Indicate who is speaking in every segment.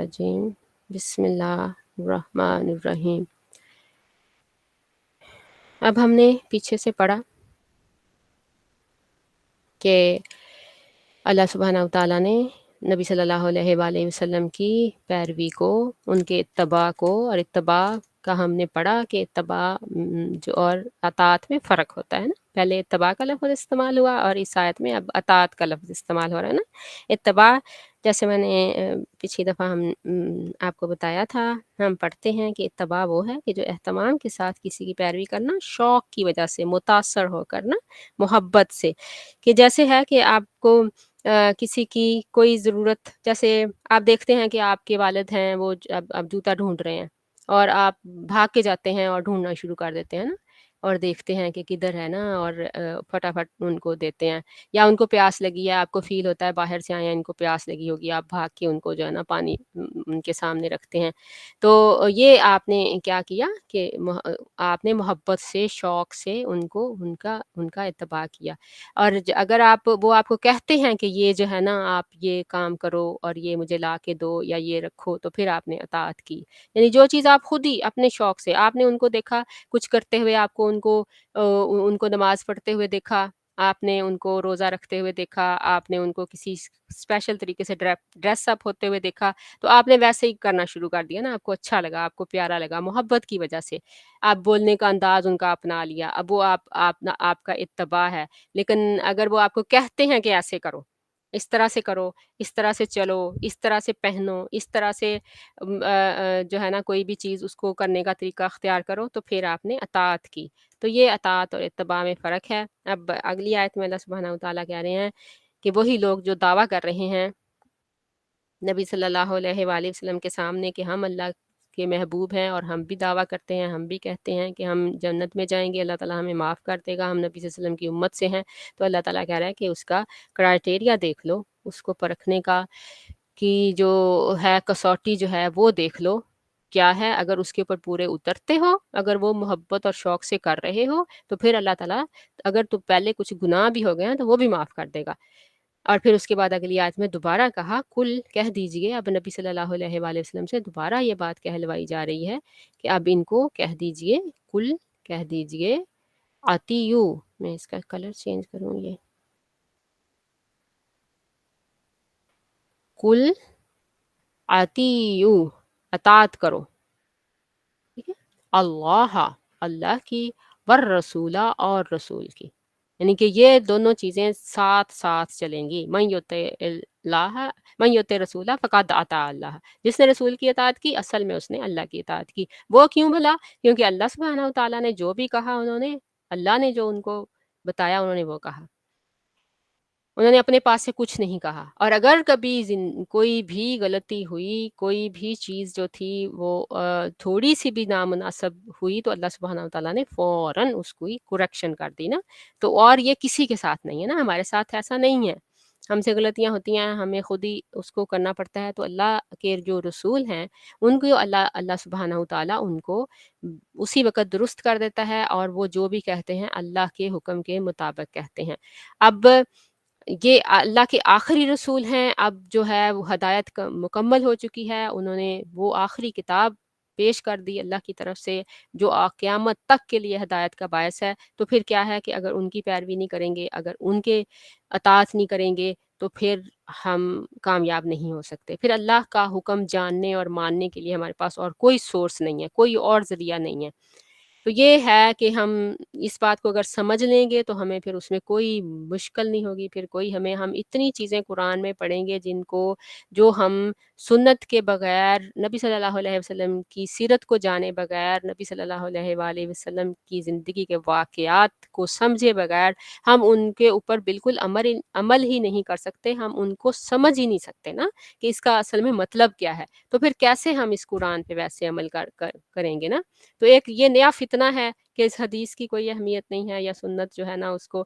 Speaker 1: الرجیم بسم اللہ الرحمن الرحیم۔ اب ہم نے پیچھے سے پڑھا کہ اللہ سبحانہ و تعالیٰ نے نبی صلی اللہ علیہ وآلہ وسلم کی پیروی کو، ان کے اتباع کو، اور اتباع کا ہم نے پڑھا کہ اتباع جو اور اطاعت میں فرق ہوتا ہے نا۔ پہلے اتباع کا لفظ استعمال ہوا اور اس آیت میں اب اطاعت کا لفظ استعمال ہو رہا ہے نا۔ اتباع جیسے میں نے پچھلی دفعہ آپ کو بتایا تھا، ہم پڑھتے ہیں کہ اتباع وہ ہے کہ جو اہتمام کے ساتھ کسی کی پیروی کرنا، شوق کی وجہ سے، متاثر ہو کر نا، محبت سے، کہ جیسے ہے کہ آپ کو کسی کی کوئی ضرورت، جیسے آپ دیکھتے ہیں کہ آپ کے والد ہیں وہ اب جوتا ڈھونڈ رہے ہیں اور آپ بھاگ کے جاتے ہیں اور ڈھونڈنا شروع کر دیتے ہیں نا، اور دیکھتے ہیں کہ کدھر ہے نا، اور فٹافٹ ان کو دیتے ہیں۔ یا ان کو پیاس لگی ہے، آپ کو فیل ہوتا ہے باہر سے آئے ہیں، ان کو پیاس لگی ہوگی، آپ بھاگ کے ان کو جو ہے نا پانی ان کے سامنے رکھتے ہیں۔ تو یہ آپ نے کیا کیا کہ آپ نے محبت سے، شوق سے ان کا اتباع کیا۔ اور اگر وہ آپ کو کہتے ہیں کہ یہ جو ہے نا آپ یہ کام کرو اور یہ مجھے لا کے دو یا یہ رکھو، تو پھر آپ نے اطاعت کی۔ یعنی جو چیز آپ خود ہی اپنے شوق سے، آپ نے ان کو دیکھا کچھ کرتے ہوئے، آپ کو ان کو نماز پڑھتے ہوئے دیکھا، آپ نے ان کو روزہ رکھتے ہوئے دیکھا، آپ نے ان کو کسی اسپیشل طریقے سے ڈریس اپ ہوتے ہوئے دیکھا، تو آپ نے ویسے ہی کرنا شروع کر دیا نا۔ آپ کو اچھا لگا، آپ کو پیارا لگا، محبت کی وجہ سے آپ بولنے کا انداز ان کا اپنا لیا، اب وہ آپ کا اتباع ہے۔ لیکن اگر وہ آپ کو کہتے ہیں کہ ایسے کرو، اس طرح سے کرو، اس طرح سے چلو، اس طرح سے پہنو، اس طرح سے جو ہے نا کوئی بھی چیز اس کو کرنے کا طریقہ اختیار کرو، تو پھر آپ نے اطاعت کی۔ تو یہ اطاعت اور اتباع میں فرق ہے۔ اب اگلی آیت میں اللہ سبحانہ و تعالیٰ کہہ رہے ہیں کہ وہی لوگ جو دعویٰ کر رہے ہیں نبی صلی اللہ علیہ وآلہ وسلم کے سامنے کہ ہم اللہ کے محبوب ہیں، اور ہم بھی دعویٰ کرتے ہیں، ہم بھی کہتے ہیں کہ ہم جنت میں جائیں گے، اللہ تعالیٰ ہمیں معاف کر دے گا، ہم نبی صلی اللہ علیہ وسلم کی امت سے ہیں، تو اللہ تعالیٰ کہہ رہا ہے کہ اس کا کرائٹیریا دیکھ لو، اس کو پرکھنے کا کی جو ہے کسوٹی جو ہے وہ دیکھ لو کیا ہے۔ اگر اس کے اوپر پورے اترتے ہو، اگر وہ محبت اور شوق سے کر رہے ہو، تو پھر اللہ تعالیٰ اگر تو پہلے کچھ گناہ بھی ہو گئے ہیں تو وہ بھی معاف کر دے گا۔ اور پھر اس کے بعد اگلی آیت میں دوبارہ کہا کل، کہہ دیجئے، اب نبی صلی اللہ علیہ وآلہ وسلم سے دوبارہ یہ بات کہلوائی جا رہی ہے کہ اب ان کو کہہ دیجئے، کل کہہ دیجئے، آتیو، میں اس کا کلر چینج کروں، یہ کل آتیو، اطاعت کرو، ٹھیک ہے، اللہ کی، والرسولہ، اور رسول کی، یعنی کہ یہ دونوں چیزیں ساتھ ساتھ چلیں گی۔ من یطع رسولہ فقد اطاع اللہ، جس نے رسول کی اطاعت کی اصل میں اس نے اللہ کی اطاعت کی۔ وہ کیوں بھلا؟ کیونکہ اللہ سبحانہ و تعالیٰ نے جو بھی کہا، اللہ نے جو ان کو بتایا انہوں نے وہ کہا، انہوں نے اپنے پاس سے کچھ نہیں کہا۔ اور اگر کبھی کوئی بھی غلطی ہوئی، کوئی بھی چیز جو تھی وہ تھوڑی سی بھی نامناسب ہوئی، تو اللہ سبحانہ و تعالیٰ نے فوراً اس کو کریکشن کر دی نا۔ تو اور یہ کسی کے ساتھ نہیں ہے نا، ہمارے ساتھ ایسا نہیں ہے، ہم سے غلطیاں ہوتی ہیں، ہمیں خود ہی اس کو کرنا پڑتا ہے۔ تو اللہ کے جو رسول ہیں ان کو اللہ سبحانہ و تعالیٰ ان کو اسی وقت درست کر دیتا ہے، اور وہ جو بھی کہتے ہیں اللہ کے حکم کے مطابق کہتے ہیں۔ اب یہ اللہ کے آخری رسول ہیں، اب جو ہے وہ ہدایت مکمل ہو چکی ہے، انہوں نے وہ آخری کتاب پیش کر دی اللہ کی طرف سے جو قیامت تک کے لیے ہدایت کا باعث ہے۔ تو پھر کیا ہے کہ اگر ان کی پیروی نہیں کریں گے، اگر ان کے اطاعت نہیں کریں گے، تو پھر ہم کامیاب نہیں ہو سکتے۔ پھر اللہ کا حکم جاننے اور ماننے کے لیے ہمارے پاس اور کوئی سورس نہیں ہے، کوئی اور ذریعہ نہیں ہے۔ تو یہ ہے کہ ہم اس بات کو اگر سمجھ لیں گے تو ہمیں پھر اس میں کوئی مشکل نہیں ہوگی، پھر ہم اتنی چیزیں قرآن میں پڑھیں گے جو ہم سنت کے بغیر، نبی صلی اللہ علیہ وسلم کی سیرت کو جانے بغیر، نبی صلی اللہ علیہ وآلہ وسلم کی زندگی کے واقعات کو سمجھے بغیر ہم ان کے اوپر بالکل عمل ہی نہیں کر سکتے، ہم ان کو سمجھ ہی نہیں سکتے نا کہ اس کا اصل میں مطلب کیا ہے۔ تو پھر کیسے ہم اس قرآن پہ ویسے عمل کریں گے نا۔ تو ایک یہ نیا فتنہ ہے کہ اس حدیث کی کوئی اہمیت نہیں ہے، یا سنت جو ہے نا اس کو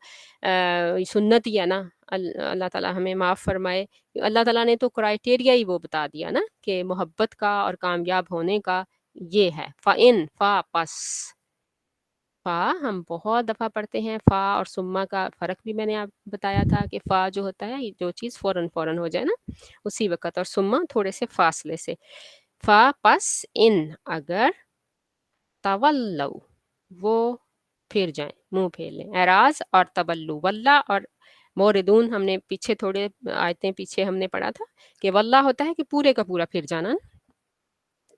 Speaker 1: سنت ہی ہے نا۔ اللہ تعالیٰ ہمیں معاف فرمائے۔ اللہ تعالیٰ نے تو کرائٹیریا ہی وہ بتا دیا نا کہ محبت کا اور کامیاب ہونے کا یہ ہے، فَإِن، پس فا ہم بہت دفعہ پڑھتے ہیں، فا اور سما کا فرق بھی میں نے آپ بتایا تھا کہ فا جو ہوتا ہے یہ جو چیز فوراً فوراً ہو جائے نا اسی وقت، اور سما تھوڑے سے فاصلے سے. فا پس ان اگر تولو وہ پھر جائیں، منہ پھیر لیں. اعراض اور تولو، واللہ اور موردون ہم نے پیچھے تھوڑے آیتیں پیچھے ہم نے پڑھا تھا کہ واللہ ہوتا ہے کہ پورے کا پورا پھر جانا.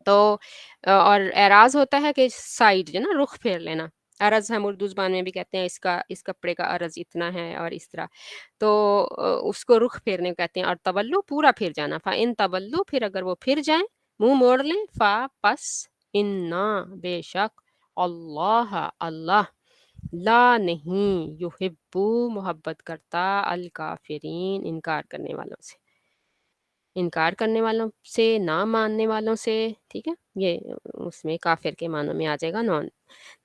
Speaker 1: تو اور اعراض ہوتا ہے کہ سائڈ جو نا رخ پھیر لینا. عرض ہم اردو زبان میں بھی کہتے ہیں اس کپڑے کا عرض اتنا ہے اور اس طرح، تو اس کو رخ پھیرنے کو کہتے ہیں. اور تولو پورا پھر جانا. فا ان تولو پھر اگر وہ پھر جائیں، منہ موڑ لیں. فا پس انا بے شک اللہ اللہ لا نہیں یحبو محبت کرتا الکافرین انکار کرنے والوں سے، انکار کرنے والوں سے، نہ ماننے والوں سے. ٹھیک ہے، یہ اس میں کافر کے معنوں میں آ جائے گا،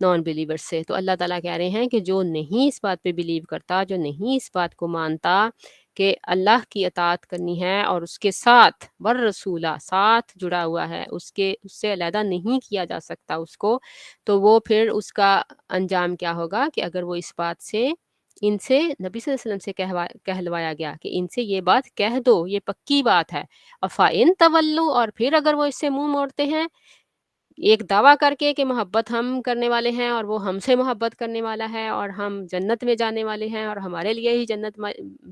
Speaker 1: نان بلیور سے. تو اللہ تعالیٰ کہہ رہے ہیں کہ جو نہیں اس بات پہ بلیو کرتا، جو نہیں اس بات کو مانتا کہ اللہ کی اطاعت کرنی ہے اور اس کے ساتھ والرسولہ ساتھ جڑا ہوا ہے، اس سے علیحدہ نہیں کیا جا سکتا اس کو، تو وہ پھر اس کا انجام کیا ہوگا کہ اگر وہ اس بات سے ان سے نبی صلی اللہ علیہ وسلم سے کہلوایا گیا کہ ان سے یہ بات کہہ دو، یہ پکی بات ہے. افا ان طولو اور پھر اگر وہ اس سے منہ موڑتے ہیں ایک دعویٰ کر کے کہ محبت ہم کرنے والے ہیں اور وہ ہم سے محبت کرنے والا ہے اور ہم جنت میں جانے والے ہیں اور ہمارے لیے ہی جنت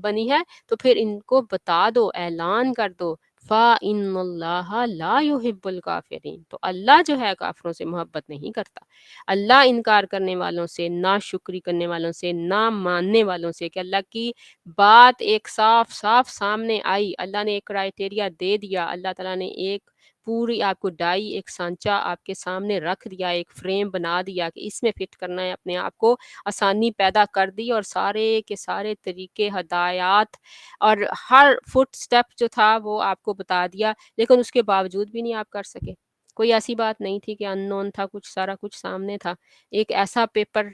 Speaker 1: بنی ہے، تو پھر ان کو بتا دو، اعلان کر دو فَإِنَّ اللَّهَ لَا يُحِبُّ الْكَافِرِينَ، تو اللہ جو ہے کافروں سے محبت نہیں کرتا. اللہ انکار کرنے والوں سے، نا شکری کرنے والوں سے، نہ ماننے والوں سے، کہ اللہ کی بات ایک صاف صاف سامنے آئی، اللہ نے ایک کرائٹیریا دے دیا، اللہ تعالیٰ نے ایک پوری آپ کو ڈائی، ایک سانچہ آپ کے سامنے رکھ دیا، ایک فریم بنا دیا کہ اس میں فٹ کرنا ہے اپنے آپ کو، آسانی پیدا کر دی اور سارے کے سارے طریقے، ہدایات اور ہر فٹ سٹیپ جو تھا وہ آپ کو بتا دیا، لیکن اس کے باوجود بھی نہیں آپ کر سکے. کوئی ایسی بات نہیں تھی کہ ان نون تھا، کچھ سارا کچھ سامنے تھا. ایک ایسا پیپر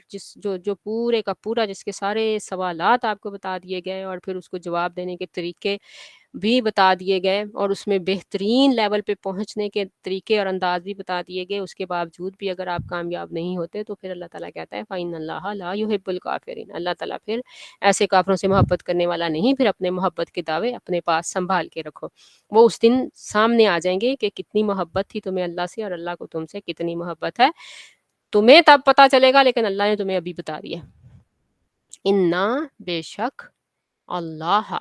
Speaker 1: جو پورے کا پورا جس کے سارے سوالات آپ کو بتا دیے گئے اور پھر اس کو جواب دینے کے طریقے بھی بتا دیے گئے اور اس میں بہترین لیول پہ پہنچنے کے طریقے اور انداز بھی بتا دیے گئے. اس کے باوجود بھی اگر آپ کامیاب نہیں ہوتے تو پھر اللہ تعالیٰ کہتا ہے فَإِنَّ اللَّهَ لَا يُحِبُّ الْكَافِرِينَ، اللہ تعالیٰ پھر ایسے کافروں سے محبت کرنے والا نہیں. پھر اپنے محبت کے دعوے اپنے پاس سنبھال کے رکھو، وہ اس دن سامنے آ جائیں گے کہ کتنی محبت تھی تمہیں اللہ سے اور اللہ کو تم سے کتنی محبت ہے. تمہیں تب پتہ چلے گا لیکن اللہ نے تمہیں ابھی بتا دیا. انا بے شک اللہ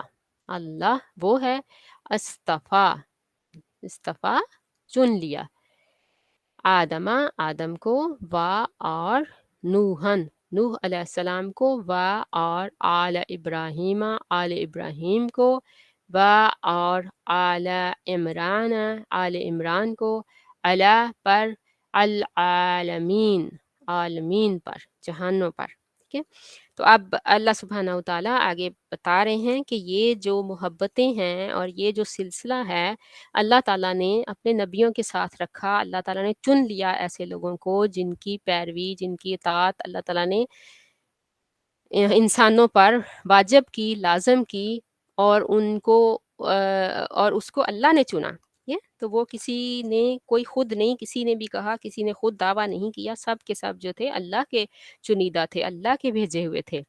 Speaker 1: اللہ وہ ہے استفا چن لیا آدم کو اور نوح علیہ السلام کو اور آل ابراہیم کو اور آل عمران کو پر العالمین عالمین پر، جہانوں پر. ٹھیک ہے، تو اب اللہ سبحانہ و تعالیٰ آگے بتا رہے ہیں کہ یہ جو محبتیں ہیں اور یہ جو سلسلہ ہے اللہ تعالیٰ نے اپنے نبیوں کے ساتھ رکھا. اللہ تعالیٰ نے چن لیا ایسے لوگوں کو جن کی پیروی، جن کی اطاعت اللہ تعالیٰ نے انسانوں پر واجب کی، لازم کی، اور ان کو اور اس کو اللہ نے چنا. تو وہ کسی نے کوئی خود نہیں، کسی نے بھی کہا، کسی نے خود دعویٰ نہیں کیا، سب کے سب جو تھے اللہ کے چنیدہ تھے، اللہ کے بھیجے ہوئے تھے.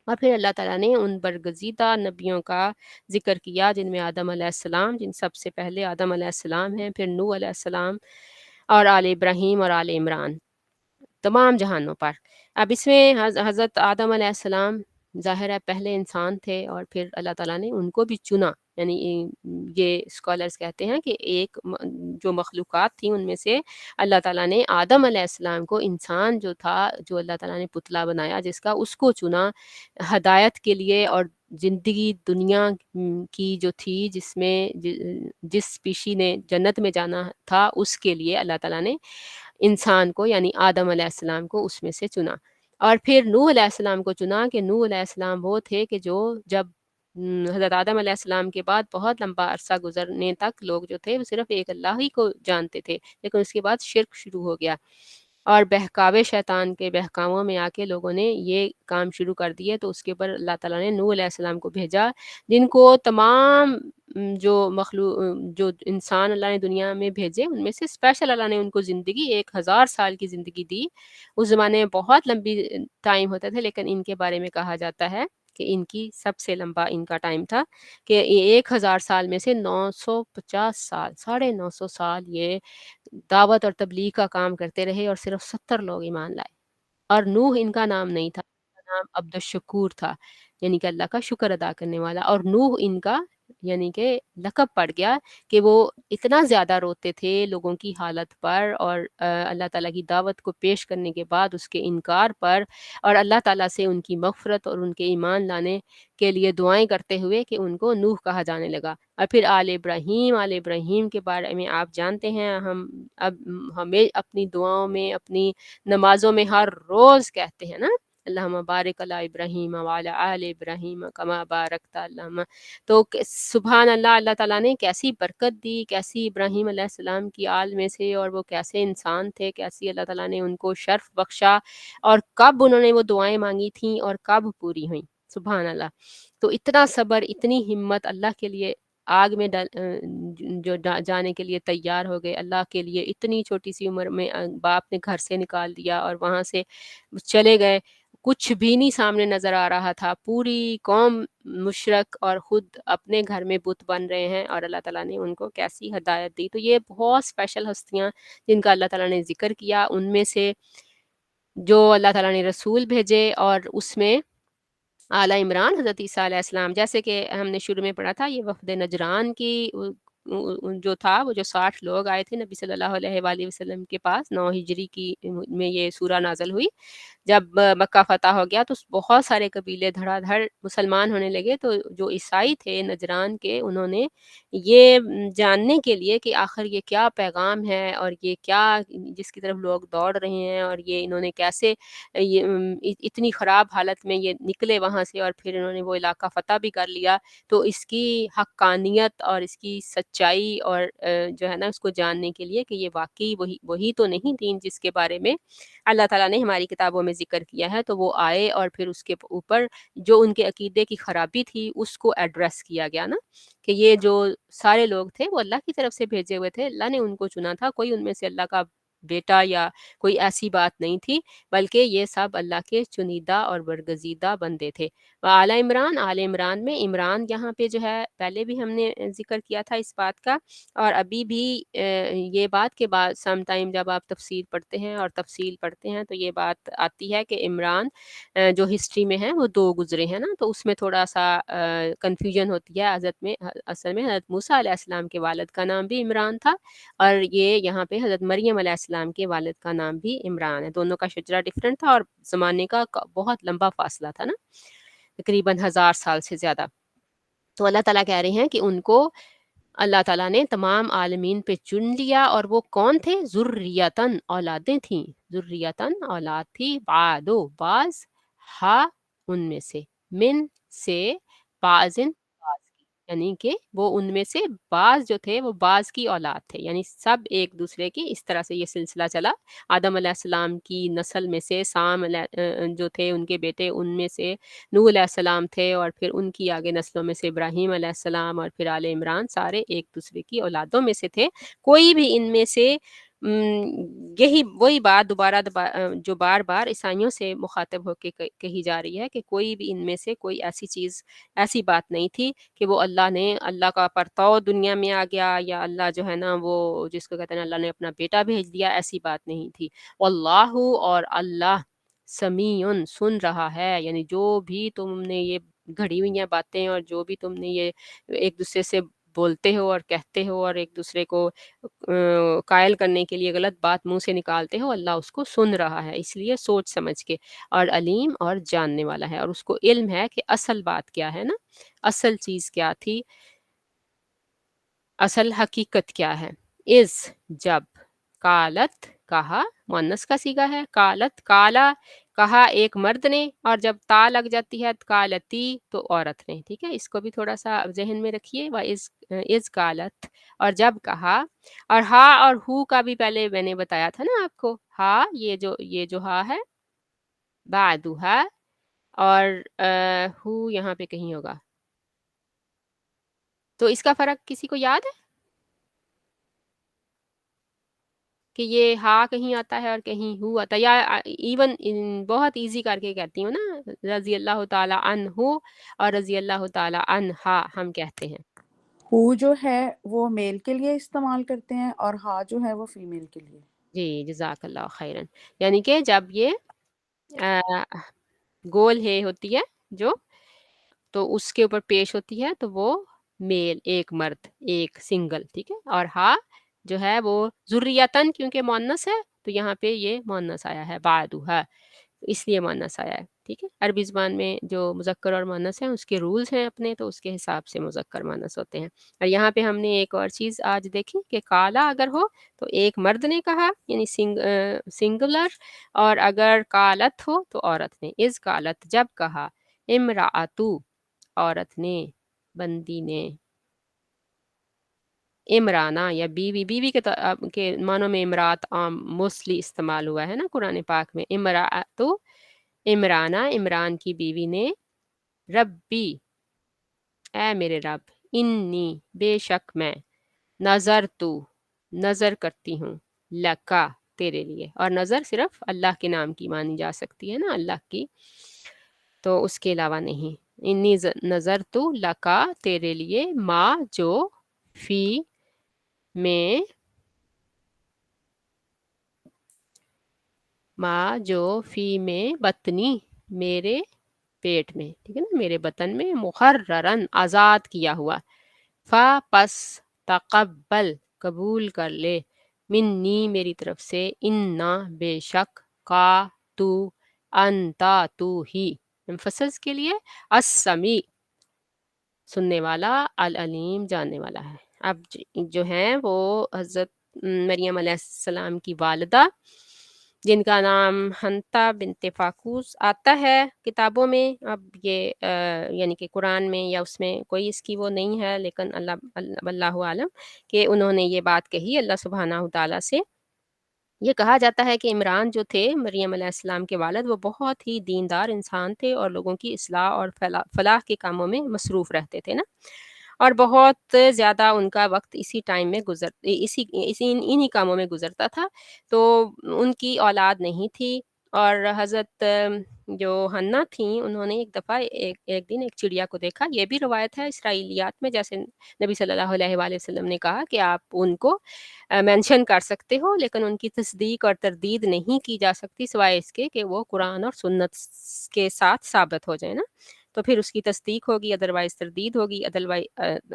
Speaker 1: اور پھر اللہ تعالیٰ نے ان برگزیدہ نبیوں کا ذکر کیا جن میں آدم علیہ السلام، جن سب سے پہلے آدم علیہ السلام ہیں، پھر نوح علیہ السلام اور آل ابراہیم اور آل عمران، تمام جہانوں پر. اب اس میں حضرت آدم علیہ السلام ظاہر ہے پہلے انسان تھے اور پھر اللہ تعالیٰ نے ان کو بھی چنا. یعنی یہ اسکالرز کہتے ہیں کہ ایک جو مخلوقات تھیں ان میں سے اللہ تعالیٰ نے آدم علیہ السلام کو، انسان جو تھا جو اللہ تعالیٰ نے پتلا بنایا جس کا، اس کو چنا ہدایت کے لیے اور زندگی دنیا کی جو تھی جس میں جس اسپیشی نے جنت میں جانا تھا اس کے لیے اللہ تعالیٰ نے انسان کو یعنی آدم علیہ السلام کو اس میں سے چنا. اور پھر نوح علیہ السلام کو چنا کہ نوح علیہ السلام وہ تھے کہ جو جب حضرت آدم علیہ السلام کے بعد بہت لمبا عرصہ گزرنے تک لوگ جو تھے وہ صرف ایک اللہ ہی کو جانتے تھے، لیکن اس کے بعد شرک شروع ہو گیا اور بہکاوے شیطان کے بہکاووں میں آ کے لوگوں نے یہ کام شروع کر دیے، تو اس کے اوپر اللہ تعالیٰ نے نوح علیہ السلام کو بھیجا، جن کو تمام جو مخلوق جو انسان اللہ نے دنیا میں بھیجے ان میں سے اسپیشل اللہ نے ان کو زندگی 1000 سال کی زندگی دی۔ اس زمانے میں بہت لمبی ٹائم ہوتا تھا، لیکن ان کے بارے میں کہا جاتا ہے کہ ان کی سب سے لمبا ان کا ٹائم تھا کہ 1000 سال میں سے 950 سال، 950 سال یہ دعوت اور تبلیغ کا کام کرتے رہے، اور صرف 70 لوگ ایمان لائے۔ اور نوح ان کا نام نہیں تھا، ان کا نام عبد الشکور تھا، یعنی کہ اللہ کا شکر ادا کرنے والا۔ اور نوح ان کا یعنی کہ لقب پڑ گیا کہ وہ اتنا زیادہ روتے تھے لوگوں کی حالت پر، اور اللہ تعالیٰ کی دعوت کو پیش کرنے کے بعد اس کے انکار پر، اور اللہ تعالیٰ سے ان کی مغفرت اور ان کے ایمان لانے کے لیے دعائیں کرتے ہوئے کہ ان کو نوح کہا جانے لگا۔ اور پھر آل ابراہیم کے بارے میں آپ جانتے ہیں، اب ہمیں اپنی دعاؤں میں، اپنی نمازوں میں ہر روز کہتے ہیں نا، اللہم بارک علی ابراہیم وعلی آل ابراہیم کما بارکت اللہم۔ تو سبحان اللہ، اللہ تعالیٰ نے کیسی برکت دی، کیسی ابراہیم علیہ السلام کی آل میں سے، اور وہ کیسے انسان تھے، کیسی اللہ تعالیٰ نے ان کو شرف بخشا، اور کب انہوں نے وہ دعائیں مانگی تھیں اور کب پوری ہوئیں، سبحان اللہ۔ تو اتنا صبر، اتنی ہمت، اللہ کے لیے آگ میں جانے کے لیے تیار ہو گئے، اللہ کے لیے اتنی چھوٹی سی عمر میں باپ نے گھر سے نکال دیا اور وہاں سے چلے گئے، کچھ بھی نہیں سامنے نظر آ رہا تھا، پوری قوم مشرک اور خود اپنے گھر میں بت بن رہے ہیں، اور اللہ تعالیٰ نے ان کو کیسی ہدایت دی۔ تو یہ بہت اسپیشل ہستیاں جن کا اللہ تعالیٰ نے ذکر کیا، ان میں سے جو اللہ تعالیٰ نے رسول بھیجے، اور اس میں اعلیٰ عمران حضرت عیسیٰ علیہ السلام، جیسے کہ ہم نے شروع میں پڑھا تھا، یہ وفد نجران کی جو تھا، وہ جو 60 لوگ آئے تھے نبی صلی اللہ علیہ وآلہ وسلم کے پاس، 9 ہجری کی میں یہ سورہ نازل ہوئی۔ جب مکہ فتح ہو گیا تو بہت سارے قبیلے دھڑا دھڑ مسلمان ہونے لگے، تو جو عیسائی تھے نجران کے، انہوں نے یہ جاننے کے لیے کہ آخر یہ کیا پیغام ہے، اور یہ کیا جس کی طرف لوگ دوڑ رہے ہیں، اور یہ انہوں نے کیسے یہ اتنی خراب حالت میں یہ نکلے وہاں سے، اور پھر انہوں نے وہ علاقہ فتح بھی کر لیا، تو اس کی حقانیت اور اس کی سچائی اور جو ہے نا اس کو جاننے کے لیے کہ یہ واقعی وہی تو نہیں دین جس کے بارے میں اللہ تعالیٰ نے ہماری کتابوں میں ذکر کیا ہے، تو وہ آئے اور پھر اس کے اوپر جو ان کے عقیدے کی خرابی تھی اس کو ایڈریس کیا گیا نا، کہ یہ جو سارے لوگ تھے وہ اللہ کی طرف سے بھیجے ہوئے تھے، اللہ نے ان کو چنا تھا، کوئی ان میں سے اللہ کا بیٹا یا کوئی ایسی بات نہیں تھی، بلکہ یہ سب اللہ کے چنیدہ اور برگزیدہ بندے تھے۔ آل عمران میں عمران یہاں پہ جو ہے پہلے بھی ہم نے ذکر کیا تھا اس بات کا، اور ابھی بھی یہ بات کے بعد سم ٹائم جب آپ تفسیر پڑھتے ہیں اور تفصیل پڑھتے ہیں تو یہ بات آتی ہے کہ عمران جو ہسٹری میں ہے وہ 2 گزرے ہیں نا، تو اس میں تھوڑا سا کنفیوژن ہوتی ہے۔ اصل میں حضرت موسیٰ علیہ السلام کے والد کا نام بھی عمران تھا، اور یہ یہاں پہ حضرت مریم علیہ السلام کے والد کا نام بھی عمران ہے، دونوں کا شجرہ ڈفرینٹ تھا، اور زمانے کا بہت لمبا فاصلہ تھا نا، تقریباً 1000 سال سے زیادہ۔ تو اللہ تعالیٰ کہہ رہے ہیں کہ ان کو اللہ تعالیٰ نے تمام عالمین پہ چن لیا، اور وہ کون تھے؟ ذریتاً، اولادیں تھیں، ذریتاً اولاد تھی، بعدو بعض، ہا ان میں سے، من سے، بعضن بعض کی، یعنی کہ وہ ان میں سے بعض جو تھے وہ بعض کی اولاد تھے، یعنی سب ایک دوسرے کی، اس طرح سے یہ سلسلہ چلا۔ آدم علیہ السلام کی نسل میں سے سام جو تھے ان کے بیٹے، ان میں سے نوح علیہ السلام تھے، اور پھر ان کی آگے نسلوں میں سے ابراہیم علیہ السلام، اور پھر آل عمران، سارے ایک دوسرے کی اولادوں میں سے تھے۔ کوئی بھی ان میں سے یہی وہی بات جو بار بار عیسائیوں سے مخاطب ہو کے کہی جا رہی ہے کہ کوئی بھی ان میں سے کوئی ایسی چیز، ایسی بات نہیں تھی کہ وہ اللہ کا پرتاؤ دنیا میں آ گیا، یا اللہ جو ہے نا وہ جس کو کہتے ہیں اللہ نے اپنا بیٹا بھیج دیا، ایسی بات نہیں تھی۔ واللہ، اور اللہ سمیع، سن رہا ہے، یعنی جو بھی تم نے یہ گھڑی ہوئی ہیں باتیں، اور جو بھی تم نے یہ ایک دوسرے سے بولتے ہو اور کہتے ہو، اور ایک دوسرے کو قائل کرنے کے لیے غلط بات منہ سے نکالتے ہو، اللہ اس کو سن رہا ہے، اس لیے سوچ سمجھ کے، اور علیم، اور جاننے والا ہے، اور اس کو علم ہے کہ اصل بات کیا ہے نا، اصل چیز کیا تھی، اصل حقیقت کیا ہے۔ از، جب، کالت، کہا، مؤنث کا صیغہ ہے، کالت، کالا، کہا ایک مرد نے، اور جب تا لگ جاتی ہے قالتی تو عورت نے، ٹھیک ہے، اس کو بھی تھوڑا سا ذہن میں رکھیے، از قالت، اور جب کہا، اور ہا اور ہو کا بھی پہلے میں نے بتایا تھا نا آپ کو، ہا یہ جو ہا ہے بعدھا، اور ہو یہاں پہ کہیں ہوگا، تو اس کا فرق کسی کو یاد ہے کہ یہ ہا کہیں آتا ہے اور کہیں ہو آتا ہے، یا ایون بہت ایزی کر کے کہتی ہوں نا، رضی اللہ تعالیٰ عنہ اور رضی اللہ تعالیٰ عنہا ہم کہتے ہیں۔
Speaker 2: ہو جو ہے وہ میل کے لیے استعمال کرتے ہیں اور ہا جو ہے وہ فیمیل کے لیے۔
Speaker 1: جی جزاک اللہ خیرن، یعنی کہ جب یہ گول ہے ہوتی ہے جو، تو اس کے اوپر پیش ہوتی ہے تو وہ میل، ایک مرد، ایک سنگل، ٹھیک ہے، اور ہا جو ہے وہ ذریتن، کیونکہ مونس ہے تو یہاں پہ یہ مونس آیا ہے، بعدھا اس لیے مونس آیا ہے، ٹھیک ہے۔ عربی زبان میں جو مذکر اور مونس ہیں اس کے رولز ہیں اپنے، تو اس کے حساب سے مذکر مونس ہوتے ہیں۔ اور یہاں پہ ہم نے ایک اور چیز آج دیکھی کہ کالا اگر ہو تو ایک مرد نے کہا، یعنی سنگولر، اور اگر کالت ہو تو عورت نے، از کالت جب کہا، امراۃو عورت نے، بندی نے، عمرانہ یا بیوی، بیوی کے معنوں میں امرات عام موسٹلی استعمال ہوا ہے نا قرآن پاک میں، امراۃ عمرانہ، عمران کی بیوی نے، ربی اے میرے رب، انی بے شک میں، نظر تو نظر کرتی ہوں، لکا تیرے لیے، اور نظر صرف اللہ کے نام کی مانی جا سکتی ہے نا، اللہ کی، تو اس کے علاوہ نہیں، انی نظر تو لکا تیرے لیے، ماں جو فی میں، ماں جو فی میں بطنی میرے پیٹ میں، ٹھیک ہے نا، میرے بطن میں، محررن آزاد کیا ہوا، فا پس تقبل قبول کر لے، منی میری طرف سے، انا بے شک، کا تو، انتا تو ہی، امفسس کے لیے، السمیع سننے والا، العلیم جاننے والا ہے۔ اب جو ہیں وہ حضرت مریم علیہ السلام کی والدہ، جن کا نام حنتا بنت فاقوس آتا ہے کتابوں میں، اب یہ یعنی کہ قرآن میں یا اس میں کوئی اس کی وہ نہیں ہے، لیکن اللہ عالم کہ انہوں نے یہ بات کہی اللہ سبحانہ تعالیٰ سے۔ یہ کہا جاتا ہے کہ عمران جو تھے مریم علیہ السلام کے والد، وہ بہت ہی دیندار انسان تھے اور لوگوں کی اصلاح اور فلاح کے کاموں میں مصروف رہتے تھے نا، اور بہت زیادہ ان کا وقت اسی ٹائم میں انہی کاموں میں گزرتا تھا، تو ان کی اولاد نہیں تھی، اور حضرت جو حنا تھیں انہوں نے ایک دفعہ ایک دن ایک چڑیا کو دیکھا، یہ بھی روایت ہے اسرائیلیات میں، جیسے نبی صلی اللہ علیہ وآلہ وسلم نے کہا کہ آپ ان کو مینشن کر سکتے ہو، لیکن ان کی تصدیق اور تردید نہیں کی جا سکتی سوائے اس کے کہ وہ قرآن اور سنت کے ساتھ ثابت ہو جائے نا، تو پھر اس کی تصدیق ہوگی، ادروائز تردید ہوگی،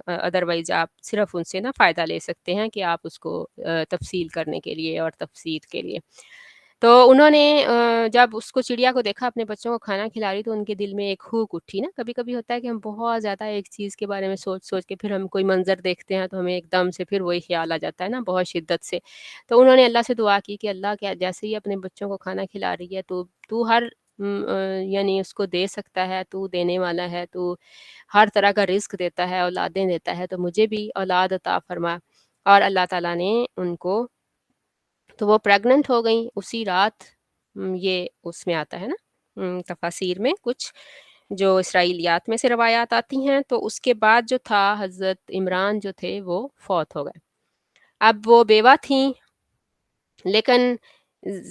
Speaker 1: ادروائز آپ صرف ان سے نا فائدہ لے سکتے ہیں کہ آپ اس کو تفصیل کرنے کے لیے اور تفسیر کے لیے۔ تو انہوں نے جب اس کو چڑیا کو دیکھا اپنے بچوں کو کھانا کھلا رہی، تو ان کے دل میں ایک ہوک اٹھی نا، کبھی کبھی ہوتا ہے کہ ہم بہت زیادہ ایک چیز کے بارے میں سوچ سوچ کے پھر ہم کوئی منظر دیکھتے ہیں تو ہمیں ایک دم سے پھر وہی خیال آ جاتا ہے نا بہت شدت سے، تو انہوں نے اللہ سے دعا کی کہ اللہ کیا جیسے ہی اپنے بچوں کو کھانا کھلا رہی ہے تو ہر یعنی اس کو دے سکتا ہے، تو دینے والا ہے، تو ہر طرح کا رزق دیتا ہے، اولادیں دیتا ہے، تو مجھے بھی اولاد عطا فرما، اور اللہ تعالیٰ نے ان کو، تو وہ پریگننٹ ہو گئیں اسی رات، یہ اس میں آتا ہے نا تفاسیر میں کچھ جو اسرائیلیات میں سے روایات آتی ہیں، تو اس کے بعد جو تھا حضرت عمران جو تھے وہ فوت ہو گئے۔ اب وہ بیوہ تھیں، لیکن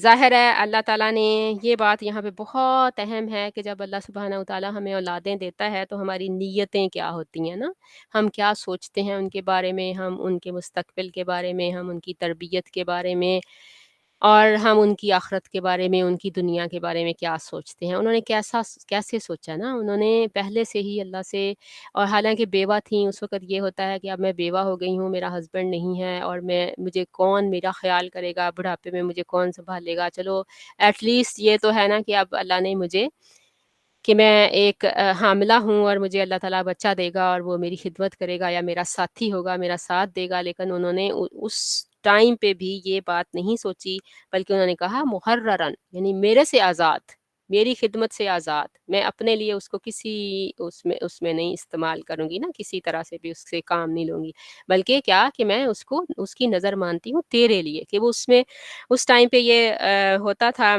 Speaker 1: ظاہر ہے اللہ تعالیٰ نے یہ بات یہاں پہ بہت اہم ہے کہ جب اللہ سبحانہ وتعالیٰ ہمیں اولادیں دیتا ہے تو ہماری نیتیں کیا ہوتی ہیں نا، ہم کیا سوچتے ہیں ان کے بارے میں، ہم ان کے مستقبل کے بارے میں، ہم ان کی تربیت کے بارے میں، اور ہم ان کی آخرت کے بارے میں، ان کی دنیا کے بارے میں کیا سوچتے ہیں۔ انہوں نے کیسے سوچا نا، انہوں نے پہلے سے ہی اللہ سے، اور حالانکہ بیوہ تھیں اس وقت یہ ہوتا ہے کہ اب میں بیوہ ہو گئی ہوں، میرا ہسبینڈ نہیں ہے، اور مجھے کون میرا خیال کرے گا، بڑھاپے میں مجھے کون سنبھالے گا، چلو ایٹ لیسٹ یہ تو ہے نا کہ اب اللہ نے مجھے کہ میں ایک حاملہ ہوں اور مجھے اللہ تعالیٰ بچہ دے گا اور وہ میری خدمت کرے گا یا میرا ساتھی ہوگا، میرا ساتھ دے گا، لیکن انہوں نے اس ٹائم پہ بھی یہ بات نہیں سوچی، بلکہ انہوں نے کہا محررن، یعنی میرے سے آزاد، میری خدمت سے آزاد، میں اپنے لیے اس کو کسی اس میں نہیں استعمال کروں گی نا، کسی طرح سے بھی اس سے کام نہیں لوں گی، بلکہ کیا کہ میں اس کو اس کی نظر مانتی ہوں تیرے لیے، کہ وہ اس میں اس ٹائم پہ یہ ہوتا تھا،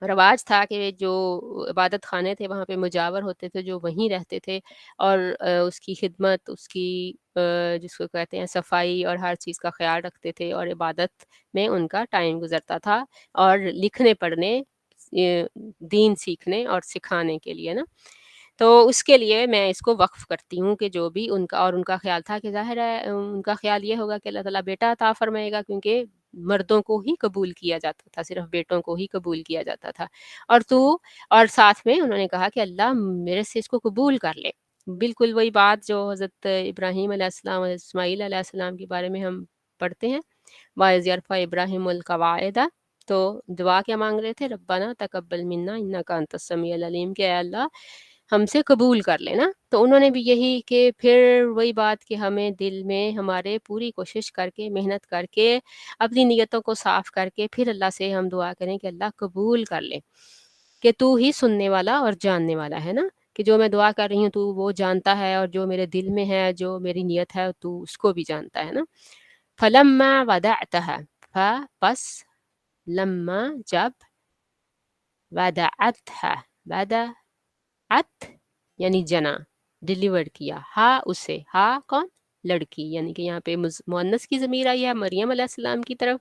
Speaker 1: رواج تھا کہ جو عبادت خانے تھے وہاں پہ مجاور ہوتے تھے جو وہیں رہتے تھے، اور اس کی خدمت، اس کی جس کو کہتے ہیں صفائی اور ہر چیز کا خیال رکھتے تھے، اور عبادت میں ان کا ٹائم گزرتا تھا، اور لکھنے پڑھنے، دین سیکھنے اور سکھانے کے لیے نا، تو اس کے لیے میں اس کو وقف کرتی ہوں کہ جو بھی ان کا، اور ان کا خیال تھا کہ ظاہر ہے ان کا خیال یہ ہوگا کہ اللہ تعالیٰ بیٹا عطا فرمائے گا، کیونکہ مردوں کو ہی قبول کیا جاتا تھا، صرف بیٹوں کو ہی قبول کیا جاتا تھا، اور اور ساتھ میں انہوں نے کہا کہ اللہ میرے سے اس کو قبول کر لے، بالکل وہی بات جو حضرت ابراہیم علیہ السلام اور اسماعیل علیہ السلام کے بارے میں ہم پڑھتے ہیں، وَإِذْ يَرْفَعُ إِبْرَاهِيمُ الْقَوَاعِدَ، تو دعا کیا مانگ رہے تھے، ربنا تقبل منا انک انت السمیع العلیم، کہ اے اللہ ہم سے قبول کر لینا، تو انہوں نے بھی یہی کہ پھر وہی بات کہ ہمیں دل میں ہمارے پوری کوشش کر کے، محنت کر کے، اپنی نیتوں کو صاف کر کے پھر اللہ سے ہم دعا کریں کہ اللہ قبول کر لے، کہ تو ہی سننے والا اور جاننے والا ہے نا، کہ جو میں دعا کر رہی ہوں تو وہ جانتا ہے، اور جو میرے دل میں ہے، جو میری نیت ہے، تو اس کو بھی جانتا ہے نا۔ فَلَمَّا وَدَعْتَهَا، پس لما جب، ودعتها، ات یعنی جنا، ڈیلیور کیا، ہا اسے، ہا کون، لڑکی، یعنی کہ یہاں پہ مؤنث کی ضمیر آئی ہے، مریم علیہ السلام کی طرف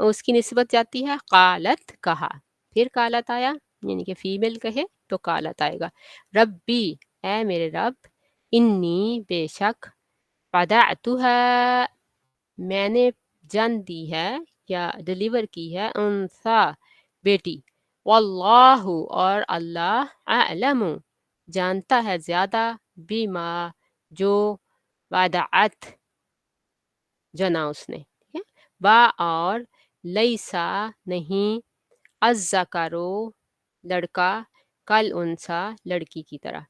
Speaker 1: اس کی نسبت جاتی ہے، قالت کہا، پھر قالت آیا، یعنی کہ فیمیل کہے تو قالت آئے گا، ربی اے میرے رب، انی بے شک، وضعتها میں نے جن دی ہے یا ڈیلیور کی ہے، انثا بیٹی، واللہ اور اللہ، اعلم جانتا ہے زیادہ، بما جو، وضعت جنا اس نے، ٹھیک ہے، با اور، لیسا نہیں، الذکرو لڑکا، کل انسا لڑکی کی طرح،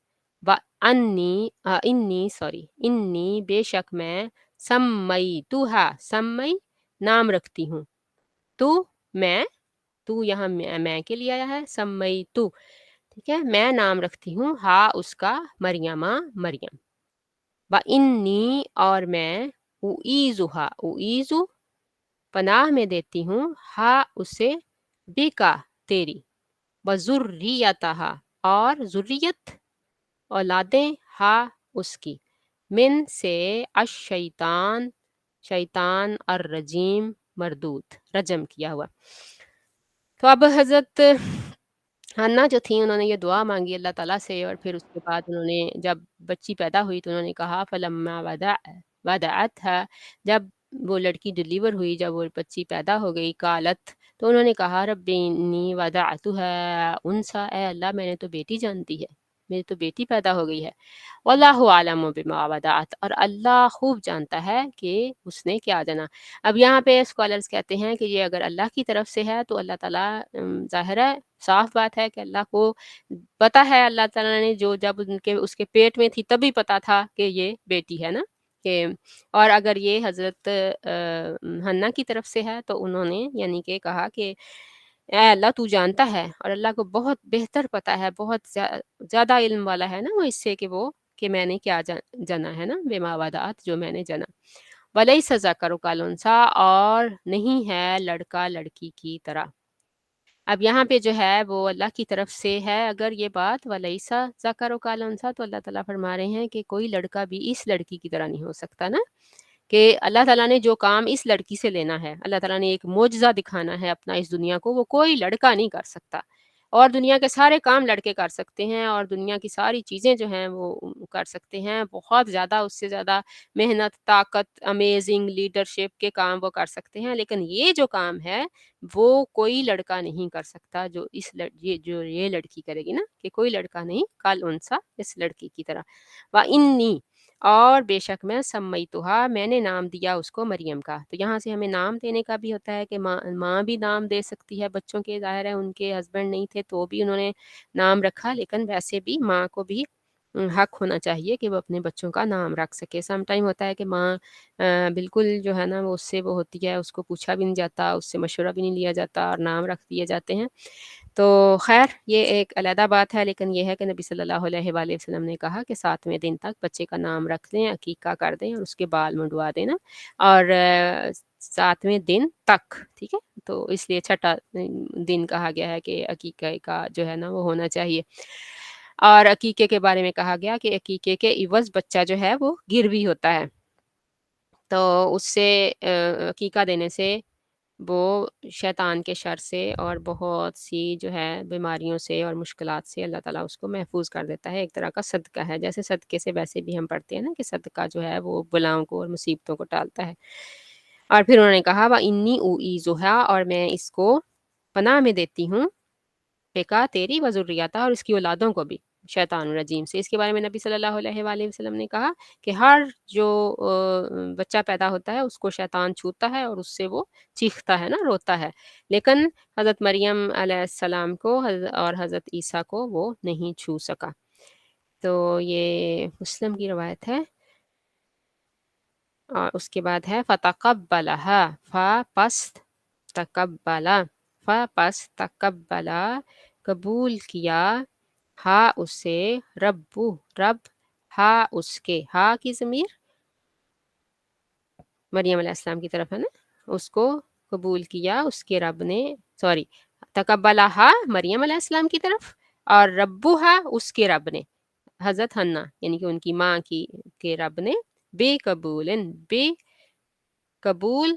Speaker 1: انی بے شک میں، سمیتوہا سمی نام رکھتی ہوں، تو میں، تو یہاں میں کے لیے آیا ہے، سمیتو، ٹھیک ہے، میں نام رکھتی ہوں، ہا اس کا، مریمہ مریم، وَإِنِّي اور میں، اُعِیذُہا اُعِیذُ پناہ میں دیتی ہوں، ہا اسے، بیکا تیری، وَذُرِّیَّتَہا اور ذریت اولادیں، ہا اس کی، من سے، الشیطان شیطان، الرجیم مردود رجم کیا ہوا۔ تو اب حضرت حنا جو تھیں انہوں نے یہ دعا مانگی اللہ تعالیٰ سے، اور پھر اس کے بعد انہوں نے جب بچی پیدا ہوئی تو انہوں نے کہا فلما وضعتها، جب وہ لڑکی ڈلیور ہوئی، جب وہ بچی پیدا ہو گئی، قالت تو انہوں نے کہا رب انی وضعتها انثى، اے اللہ میں نے تو بیٹی جانتی ہے، میری تو بیٹی پیدا ہو گئی ہے، واللہ عالم بما وضعت اور اللہ خوب جانتا ہے کہ اس نے کیا جنا۔ اب یہاں پہ اسکالرز کہتے ہیں کہ یہ اگر اللہ کی طرف سے ہے تو اللہ تعالیٰ ظاہر ہے صاف بات ہے کہ اللہ کو پتہ ہے، اللہ تعالیٰ نے جو جب اس کے پیٹ میں تھی تبھی پتہ تھا کہ یہ بیٹی ہے نا، کہ اور اگر یہ حضرت حنا کی طرف سے ہے تو انہوں نے یعنی کہ کہا کہ اے اللہ تو جانتا ہے، اور اللہ کو بہت بہتر پتہ ہے، بہت زیادہ علم والا ہے نا وہ اس سے، کہ میں نے کیا جنا ہے نا، بما وضعت جو میں نے جنا، ولیس ذکر کالانثی اور نہیں ہے لڑکا لڑکی کی طرح۔ اب یہاں پہ جو ہے وہ اللہ کی طرف سے ہے اگر یہ بات، ولیسا ذکر کالانثی، تو اللہ تعالیٰ فرما رہے ہیں کہ کوئی لڑکا بھی اس لڑکی کی طرح نہیں ہو سکتا نا، کہ اللہ تعالیٰ نے جو کام اس لڑکی سے لینا ہے، اللہ تعالیٰ نے ایک معجزہ دکھانا ہے اپنا اس دنیا کو، وہ کوئی لڑکا نہیں کر سکتا، اور دنیا کے سارے کام لڑکے کر سکتے ہیں، اور دنیا کی ساری چیزیں جو ہیں وہ کر سکتے ہیں، بہت زیادہ اس سے زیادہ محنت، طاقت، امیزنگ لیڈرشپ کے کام وہ کر سکتے ہیں، لیکن یہ جو کام ہے وہ کوئی لڑکا نہیں کر سکتا، جو یہ لڑکی کرے گی نا، کہ کوئی لڑکا نہیں، کل انسا اس لڑکی کی طرح، وَإِنِّي اور بے شک میں، سمیتھا میں نے نام دیا اس کو مریم کا، تو یہاں سے ہمیں نام دینے کا بھی ہوتا ہے کہ ماں بھی نام دے سکتی ہے بچوں کے، ظاہر ہے ان کے ہسبینڈ نہیں تھے تو بھی انہوں نے نام رکھا، لیکن ویسے بھی ماں کو بھی حق ہونا چاہیے کہ وہ اپنے بچوں کا نام رکھ سکے۔ سم ٹائم ہوتا ہے کہ ماں بالکل جو ہے نا وہ ہوتی ہے، اس کو پوچھا بھی نہیں جاتا، اس سے مشورہ بھی نہیں لیا جاتا اور نام رکھ دیے جاتے ہیں، تو خیر یہ ایک علیحدہ بات ہے، لیکن یہ ہے کہ نبی صلی اللہ علیہ وآلہ وسلم نے کہا کہ 7ویں دن تک بچے کا نام رکھ دیں، عقیقہ کر دیں اور اس کے بال منڈوا دینا، اور 7ویں دن تک، ٹھیک ہے، تو اس لیے چھٹا دن کہا گیا ہے کہ عقیقہ کا جو ہے نا وہ ہونا چاہیے۔ اور عقیقے کے بارے میں کہا گیا کہ عقیقے کے عوض بچہ جو ہے وہ گروی ہوتا ہے، تو اس سے عقیقہ دینے سے وہ شیطان کے شر سے اور بہت سی جو ہے بیماریوں سے اور مشکلات سے اللہ تعالیٰ اس کو محفوظ کر دیتا ہے۔ ایک طرح کا صدقہ ہے، جیسے صدقے سے ویسے بھی ہم پڑھتے ہیں نا کہ صدقہ جو ہے وہ بلاؤں کو اور مصیبتوں کو ٹالتا ہے۔ اور پھر انہوں نے کہا وَإِنِّي أُعِيذُهَا، اور میں اس کو پناہ میں دیتی ہوں، بیکا تیری وذریتہ، اور اس کی اولادوں کو بھی، شیطان الرجیم سے۔ اس کے بارے میں نبی صلی اللہ علیہ وآلہ وسلم نے کہا کہ ہر جو بچہ پیدا ہوتا ہے اس کو شیطان چھوتا ہے اور اس سے وہ چیختا ہے نا، روتا ہے، لیکن حضرت مریم علیہ السلام کو اور حضرت عیسیٰ کو وہ نہیں چھو سکا۔ تو یہ مسلم کی روایت ہے۔ اور اس کے بعد ہے فَتَقَبَّلَهَا، پس تقبلا، پس تقبلا، قبول کیا، ہا اسے، رب، ہا اس کے، ہا کی ضمیر مریم علیہ السلام کی طرف ہے نا، اس کو قبول کیا اس کے رب نے، سوری، تقبلہا مریم علیہ السلام کی طرف، اور ربوہا اس کے رب نے، حضرت حنا یعنی کہ ان کی ماں کی کے رب نے، بے قبول،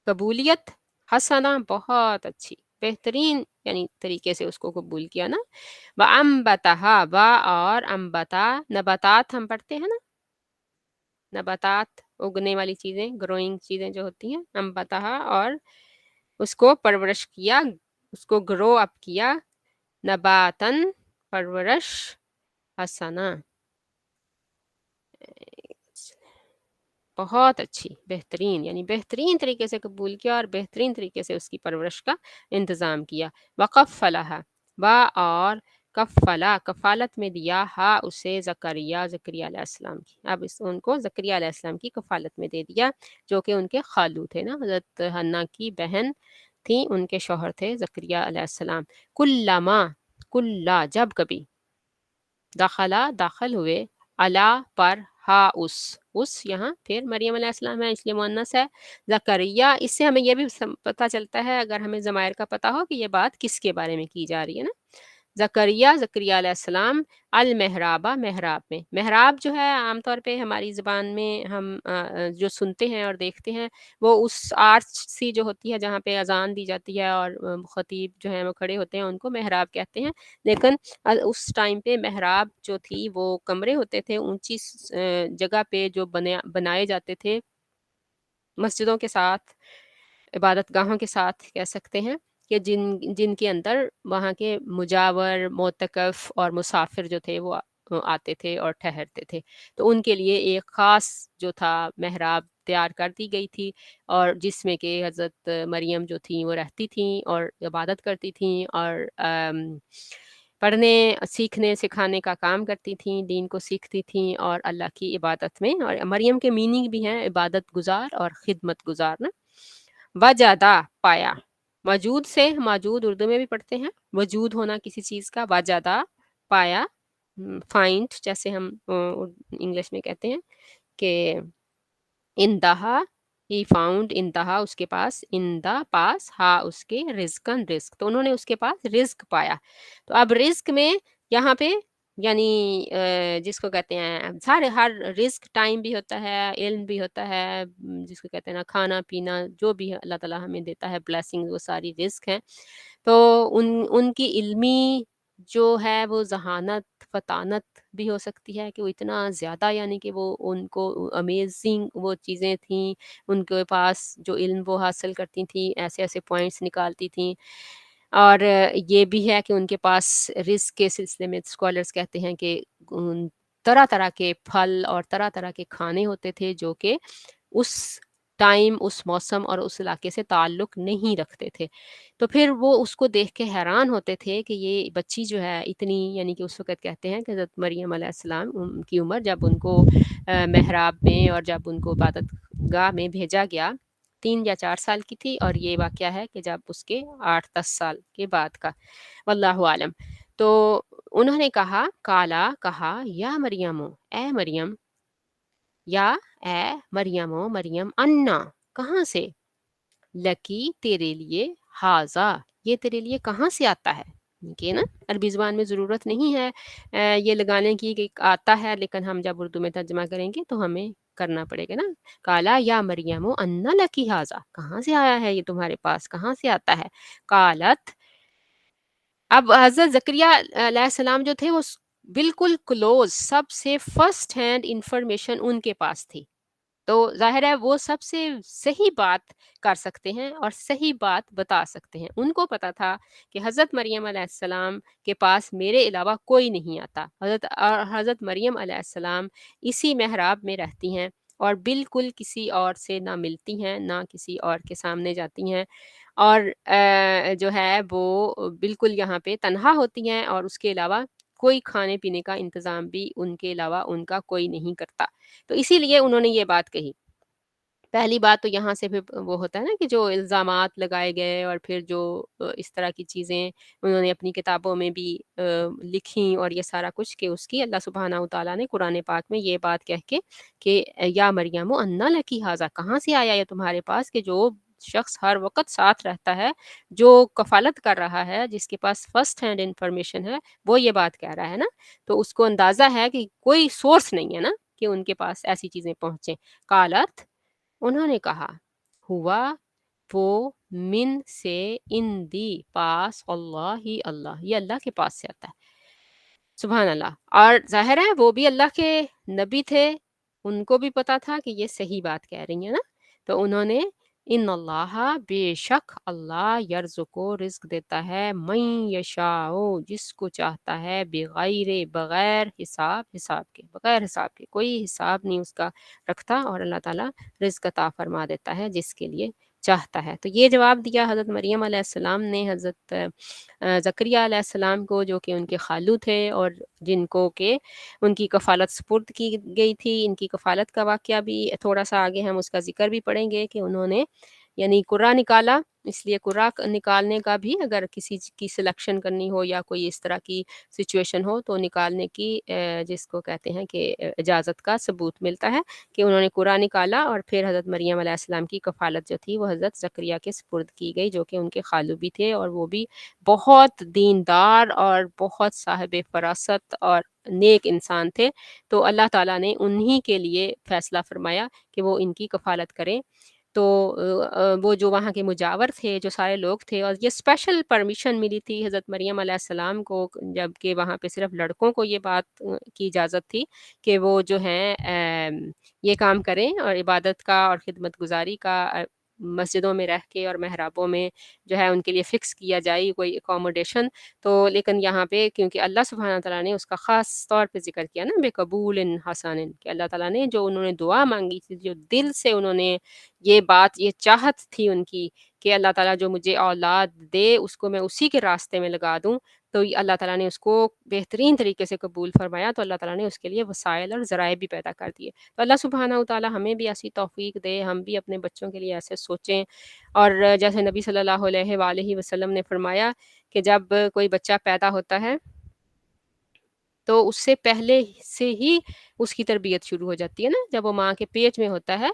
Speaker 1: قبولیت، حسنہ بہت اچھی، بہترین یعنی طریقے سے اس کو قبول کیا نا۔ وَأَنبَتَهَا، اور انبتا، نباتات ہم پڑھتے ہیں نا، نباتات اگنے والی چیزیں، گروئنگ چیزیں جو ہوتی ہیں، انبتها، اور اس کو پرورش کیا، اس کو گرو اپ کیا، نباتن، پرورش، حسنہ بہت اچھی، بہترین یعنی بہترین طریقے سے قبول کیا اور بہترین طریقے سے اس کی پرورش کا انتظام کیا۔ وَقَفَّلَهَا، اور کفلا، کفالت میں دیا، ہا اسے زکریا علیہ السلام کی، اب ان کو زکریا علیہ السلام کی کفالت میں دے دیا، جو کہ ان کے خالو تھے نا، حضرت حنا کی بہن تھیں، ان کے شوہر تھے زکریا علیہ السلام۔ کلا، جب کبھی، داخل ہوئے، علا پر، ہا اس یہاں پھر مریم علیہ السلام ہے اس لیے مؤنث ہے، زکریا، اس سے ہمیں یہ بھی پتہ چلتا ہے اگر ہمیں ضمائر کا پتہ ہو کہ یہ بات کس کے بارے میں کی جا رہی ہے نا۔ زکریا علیہ السلام، المحرابہ، محراب میں، محراب جو ہے عام طور پہ ہماری زبان میں ہم جو سنتے ہیں اور دیکھتے ہیں وہ اس آرچ سی جو ہوتی ہے جہاں پہ اذان دی جاتی ہے اور خطیب جو ہیں وہ کھڑے ہوتے ہیں، ان کو محراب کہتے ہیں، لیکن اس ٹائم پہ محراب جو تھی وہ کمرے ہوتے تھے اونچی جگہ پہ جو بنائے جاتے تھے، مسجدوں کے ساتھ، عبادت گاہوں کے ساتھ کہہ سکتے ہیں، کہ جن کے اندر وہاں کے مجاور، معتکف اور مسافر جو تھے وہ آتے تھے اور ٹھہرتے تھے، تو ان کے لیے ایک خاص جو تھا محراب تیار کر دی گئی تھی، اور جس میں کہ حضرت مریم جو تھیں وہ رہتی تھیں اور عبادت کرتی تھیں اور پڑھنے، سیکھنے، سکھانے کا کام کرتی تھیں، دین کو سیکھتی تھیں اور اللہ کی عبادت میں، اور مریم کے میننگ بھی ہیں عبادت گزار اور خدمت گزار نا۔ وجدہ، پایا، موجود سے، موجود اردو میں بھی پڑھتے ہیں، وجود ہونا کسی چیز کا، وجدہ پایا، فائنڈ جیسے ہم انگلش میں کہتے ہیں کہ انتہا، ہی فاؤنڈ، انتہا اس کے پاس، اندا پاس، ہا اس کے، رزقن رزق، تو انہوں نے اس کے پاس رزق پایا۔ تو اب رزق میں یہاں پہ یعنی جس کو کہتے ہیں ہر رزق ٹائم بھی ہوتا ہے، علم بھی ہوتا ہے، جس کو کہتے ہیں نا کھانا پینا، جو بھی اللہ تعالیٰ ہمیں دیتا ہے بلیسنگ، وہ ساری رزق ہیں، تو ان کی علمی جو ہے وہ ذہانت، فطانت بھی ہو سکتی ہے کہ وہ اتنا زیادہ یعنی کہ وہ ان کو امیزنگ وہ چیزیں تھیں، ان کے پاس جو علم وہ حاصل کرتی تھیں، ایسے ایسے پوائنٹس نکالتی تھیں، اور یہ بھی ہے کہ ان کے پاس رزق کے سلسلے میں اسکالرس کہتے ہیں کہ طرح طرح کے پھل اور طرح طرح کے کھانے ہوتے تھے جو کہ اس ٹائم، اس موسم اور اس علاقے سے تعلق نہیں رکھتے تھے، تو پھر وہ اس کو دیکھ کے حیران ہوتے تھے کہ یہ بچی جو ہے اتنی، یعنی کہ اس وقت کہتے ہیں کہ حضرت مریم علیہ السلام کی عمر جب ان کو محراب میں اور جب ان کو عبادت گاہ میں بھیجا گیا 3 یا 4 سال کی تھی، اور یہ واقعہ ہے کہ جب اس کے 8-10 سال کے بعد کا، واللہ عالم۔ تو انہوں نے کہا، کالا کہا، یا مریم، اے مریم، یا اے مریم مریم، انا کہاں سے، لکی تیرے لیے، ہاضا یہ تیرے لیے کہاں سے آتا ہے، کہ نا عربی زبان میں ضرورت نہیں ہے یہ لگانے کی کہ آتا ہے، لیکن ہم جب اردو میں ترجمہ کریں گے تو ہمیں کرنا پڑے گا نا، کالا یا مریم انا لکی ہاضا، کہاں سے آیا ہے یہ تمہارے پاس، کہاں سے آتا ہے، قالت، اب حضرت زکریا علیہ السلام جو تھے وہ بالکل کلوز، سب سے فرسٹ ہینڈ انفارمیشن ان کے پاس تھی، تو ظاہر ہے وہ سب سے صحیح بات کر سکتے ہیں اور صحیح بات بتا سکتے ہیں۔ ان کو پتا تھا کہ حضرت مریم علیہ السلام کے پاس میرے علاوہ کوئی نہیں آتا، حضرت مریم علیہ السلام اسی محراب میں رہتی ہیں اور بالکل کسی اور سے نہ ملتی ہیں، نہ کسی اور کے سامنے جاتی ہیں، اور جو ہے وہ بالکل یہاں پہ تنہا ہوتی ہیں، اور اس کے علاوہ کوئی کھانے پینے کا انتظام بھی ان کے علاوہ ان کا کوئی نہیں کرتا، تو اسی لیے انہوں نے یہ بات کہی۔ پہلی بات تو یہاں سے پھر وہ ہوتا ہے نا کہ جو الزامات لگائے گئے، اور پھر جو اس طرح کی چیزیں انہوں نے اپنی کتابوں میں بھی لکھیں، اور یہ سارا کچھ کہ اس کی اللہ سبحانہ و تعالیٰ نے قرآن پاک میں یہ بات کہہ کے کہ یا مریم انا لکی ہاذا، کہاں سے آیا یہ تمہارے پاس، کہ جو شخص ہر وقت ساتھ رہتا ہے، جو کفالت کر رہا ہے، جس کے پاس فرسٹ ہینڈ انفارمیشن ہے، وہ یہ بات کہہ رہا ہے نا، تو اس کو اندازہ ہے کہ کوئی سورس نہیں ہے نا کہ ان کے پاس ایسی چیزیں پہنچیں۔ قالت، انہوں نے کہا، ہوا وہ، من سے، ان دی پاس، اللہ ہی اللہ، یہ اللہ کے پاس سے آتا ہے، سبحان اللہ۔ اور ظاہر ہے وہ بھی اللہ کے نبی تھے، ان کو بھی پتا تھا کہ یہ صحیح بات کہہ رہی ہیں نا، تو انہوں نے، ان اللہ بے شک اللہ، یرزقو رزق دیتا ہے، من یشاء جس کو چاہتا ہے، بغیر بغیر حساب کے، بغیر حساب کے، کوئی حساب نہیں اس کا رکھتا، اور اللہ تعالیٰ رزق عطا فرما دیتا ہے جس کے لیے چاہتا ہے۔ تو یہ جواب دیا حضرت مریم علیہ السلام نے حضرت زکریہ علیہ السلام کو، جو کہ ان کے خالو تھے، اور جن کو کہ ان کی کفالت سپرد کی گئی تھی۔ ان کی کفالت کا واقعہ بھی تھوڑا سا آگے ہم اس کا ذکر بھی پڑھیں گے، کہ انہوں نے یعنی قرہ نکالا، اس لیے قرہ نکالنے کا بھی اگر کسی کی سلیکشن کرنی ہو یا کوئی اس طرح کی سچویشن ہو، تو نکالنے کی جس کو کہتے ہیں کہ اجازت کا ثبوت ملتا ہے، کہ انہوں نے قرہ نکالا، اور پھر حضرت مریم علیہ السلام کی کفالت جو تھی وہ حضرت زکریا کے سپرد کی گئی، جو کہ ان کے خالو بھی تھے، اور وہ بھی بہت دیندار اور بہت صاحب فراست اور نیک انسان تھے، تو اللہ تعالیٰ نے انہی کے لیے فیصلہ فرمایا کہ وہ ان کی کفالت کریں۔ تو وہ جو وہاں کے مجاور تھے، جو سارے لوگ تھے، اور یہ اسپیشل پرمیشن ملی تھی حضرت مریم علیہ السلام کو، جب کہ وہاں پہ صرف لڑکوں کو یہ بات کی اجازت تھی کہ وہ جو ہیں یہ کام کریں، اور عبادت کا اور خدمت گزاری کا مسجدوں میں رہ کے اور محرابوں میں جو ہے ان کے لیے فکس کیا جائے کوئی اکوموڈیشن، تو لیکن یہاں پہ کیونکہ اللہ سبحانہ تعالیٰ نے اس کا خاص طور پہ ذکر کیا نا، بے قبول حسن، کہ اللہ تعالیٰ نے جو انہوں نے دعا مانگی تھی، جو دل سے انہوں نے یہ بات، یہ چاہت تھی ان کی کہ اللہ تعالیٰ جو مجھے اولاد دے اس کو میں اسی کے راستے میں لگا دوں، تو اللہ تعالیٰ نے اس کو بہترین طریقے سے قبول فرمایا، تو اللہ تعالیٰ نے اس کے لیے وسائل اور ذرائع بھی پیدا کر دیے۔ تو اللہ سبحانہ و تعالیٰ ہمیں بھی ایسی توفیق دے، ہم بھی اپنے بچوں کے لیے ایسے سوچیں، اور جیسے نبی صلی اللہ علیہ وآلہ وسلم نے فرمایا کہ جب کوئی بچہ پیدا ہوتا ہے تو اس سے پہلے سے ہی اس کی تربیت شروع ہو جاتی ہے نا، جب وہ ماں کے پیٹ میں ہوتا ہے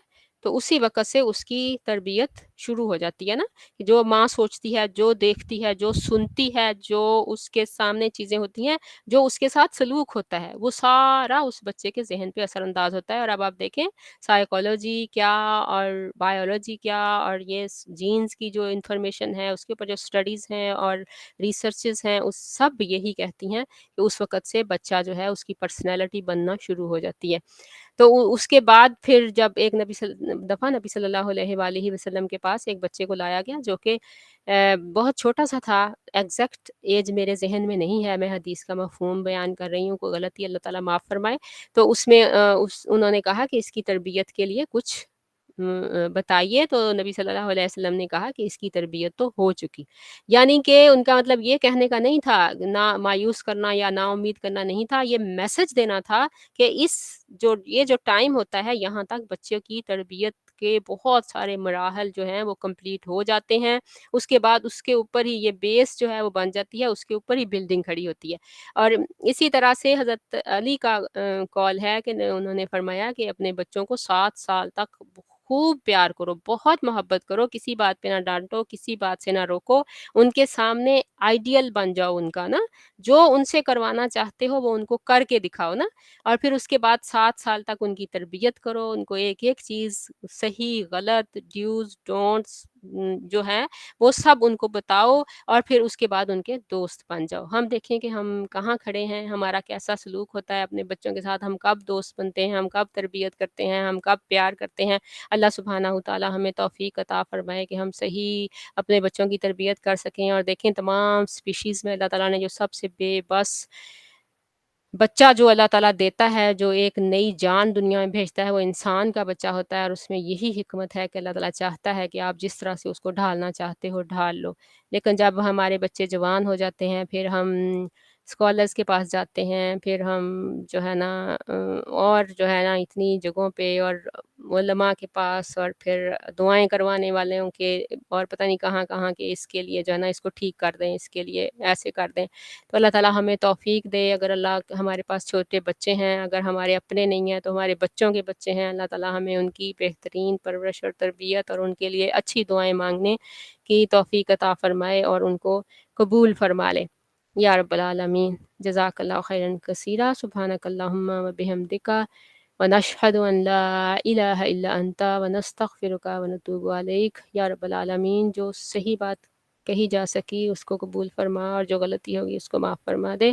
Speaker 1: تو اسی وقت سے اس کی تربیت شروع ہو جاتی ہے نا، کہ جو ماں سوچتی ہے، جو دیکھتی ہے، جو سنتی ہے، جو اس کے سامنے چیزیں ہوتی ہیں، جو اس کے ساتھ سلوک ہوتا ہے، وہ سارا اس بچے کے ذہن پہ اثر انداز ہوتا ہے۔ اور اب آپ دیکھیں سائیکالوجی کیا اور بایولوجی کیا، اور یہ جینز کی جو انفارمیشن ہے اس کے اوپر جو اسٹڈیز ہیں اور ریسرچز ہیں، اس سب یہی کہتی ہیں کہ اس وقت سے بچہ جو ہے اس کی پرسنالٹی بننا شروع ہو جاتی ہے۔ تو اس کے بعد پھر جب ایک دفعہ نبی صلی اللہ علیہ وآلہ وسلم کے پاس ایک بچے کو لایا گیا، جو کہ بہت چھوٹا سا تھا، ایگزیکٹ ایج میرے ذہن میں نہیں ہے، میں حدیث کا مفہوم بیان کر رہی ہوں، کوئی غلطی اللہ تعالیٰ معاف فرمائے۔ تو اس میں انہوں نے کہا کہ اس کی تربیت کے لیے کچھ بتائیے، تو نبی صلی اللہ علیہ وسلم نے کہا کہ اس کی تربیت تو ہو چکی، یعنی کہ ان کا مطلب یہ کہنے کا نہیں تھا، نہ مایوس کرنا یا نا امید کرنا نہیں تھا، یہ میسج دینا تھا کہ یہ جو ٹائم ہوتا ہے یہاں تک بچوں کی تربیت کے بہت سارے مراحل جو ہیں وہ کمپلیٹ ہو جاتے ہیں، اس کے بعد اس کے اوپر ہی یہ بیس جو ہے وہ بن جاتی ہے، اس کے اوپر ہی بلڈنگ کھڑی ہوتی ہے۔ اور اسی طرح سے حضرت علی کا قول ہے کہ انہوں نے فرمایا کہ اپنے بچوں کو 7 سال تک خوب پیار کرو، بہت محبت کرو، کسی بات پہ نہ ڈانٹو، کسی بات سے نہ روکو، ان کے سامنے آئیڈیل بن جاؤ ان کا نا، جو ان سے کروانا چاہتے ہو وہ ان کو کر کے دکھاؤ نا، اور پھر اس کے بعد 7 سال تک ان کی تربیت کرو، ان کو ایک ایک چیز صحیح غلط ڈیوز ڈونٹس جو ہے وہ سب ان کو بتاؤ، اور پھر اس کے بعد ان کے دوست بن جاؤ۔ ہم دیکھیں کہ ہم کہاں کھڑے ہیں، ہمارا کیسا سلوک ہوتا ہے اپنے بچوں کے ساتھ، ہم کب دوست بنتے ہیں، ہم کب تربیت کرتے ہیں، ہم کب پیار کرتے ہیں۔ اللہ سبحانہ تعالی ہمیں توفیق عطا فرمائے کہ ہم صحیح اپنے بچوں کی تربیت کر سکیں۔ اور دیکھیں تمام سپیشیز میں اللہ تعالیٰ نے جو سب سے بے بس بچہ جو اللہ تعالیٰ دیتا ہے، جو ایک نئی جان دنیا میں بھیجتا ہے، وہ انسان کا بچہ ہوتا ہے، اور اس میں یہی حکمت ہے کہ اللہ تعالیٰ چاہتا ہے کہ آپ جس طرح سے اس کو ڈھالنا چاہتے ہو ڈھال لو۔ لیکن جب ہمارے بچے جوان ہو جاتے ہیں، پھر ہم اسکالرس کے پاس جاتے ہیں، پھر ہم جو ہے نا اور جو ہے نا اتنی جگہوں پہ اور علماء کے پاس، اور پھر دعائیں کروانے والوں کے، اور پتہ نہیں کہاں کہاں کے، اس کے لیے جو ہے نا اس کو ٹھیک کر دیں، اس کے لیے ایسے کر دیں۔ تو اللہ تعالیٰ ہمیں توفیق دے۔ اگر اللہ ہمارے پاس چھوٹے بچے ہیں، اگر ہمارے اپنے نہیں ہیں تو ہمارے بچوں کے بچے ہیں، اللہ تعالیٰ ہمیں ان کی بہترین پرورش اور تربیت اور ان کے لیے اچھی دعائیں مانگنے کی توفیق عطا فرمائے اور ان کو قبول فرما لے یا رب العالمین۔ جزاک اللہ خیرا کثیرا، سبحانک اللہم و بحمدک ونشہد ان لا الہ الا انت ونستغفرک ونتوب الیک۔ یا رب العالمین، جو صحیح بات کہی جا سکی اس کو قبول فرما، اور جو غلطی ہوگی اس کو معاف فرما دے۔